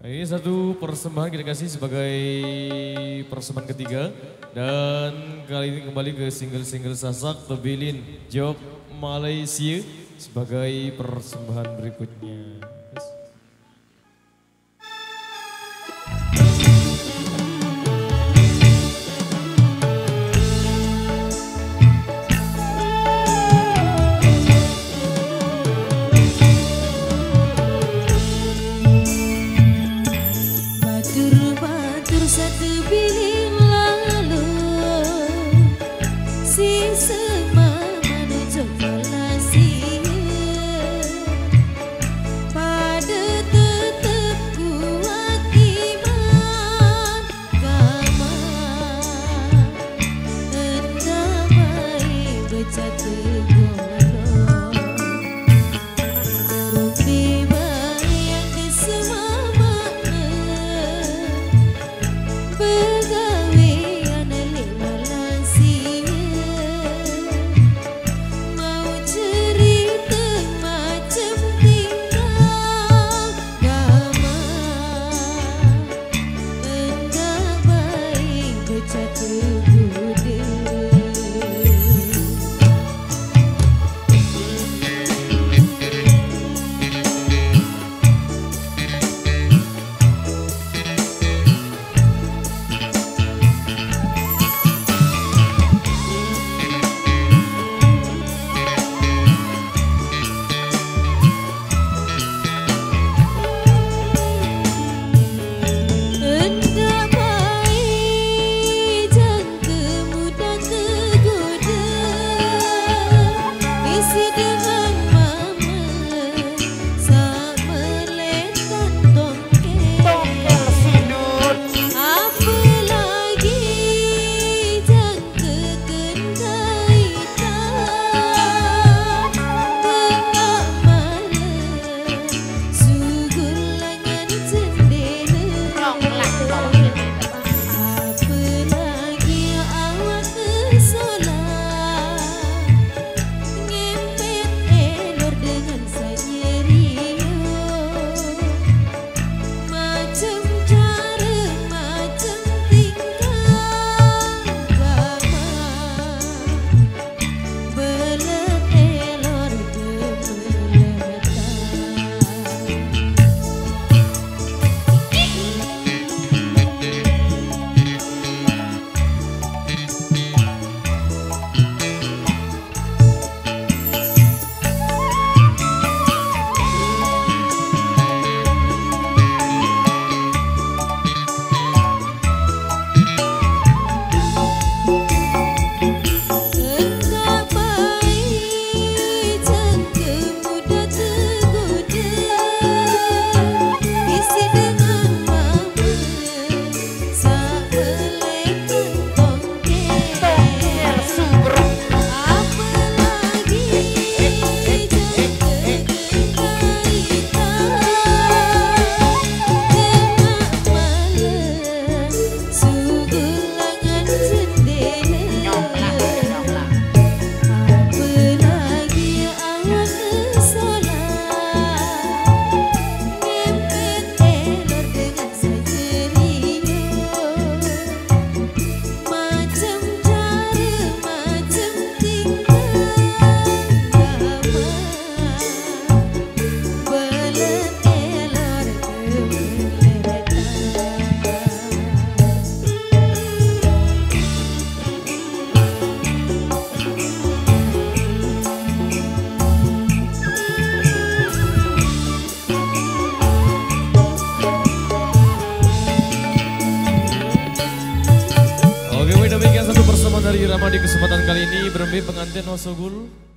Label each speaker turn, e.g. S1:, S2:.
S1: Ini satu persembahan kita kasih sebagai persembahan ketiga. Dan kali ini kembali ke single-single Sasak Tebilin Job Malaysia sebagai persembahan berikutnya.
S2: Batur satu bilin lalu si semua menuju Malaysia pada tetap kuat iman gama endamai berjati golong terupi bayang ke semua
S1: Demikian satu persembahan dari Irama di kesempatan kali ini berembik pengantin Wasogul.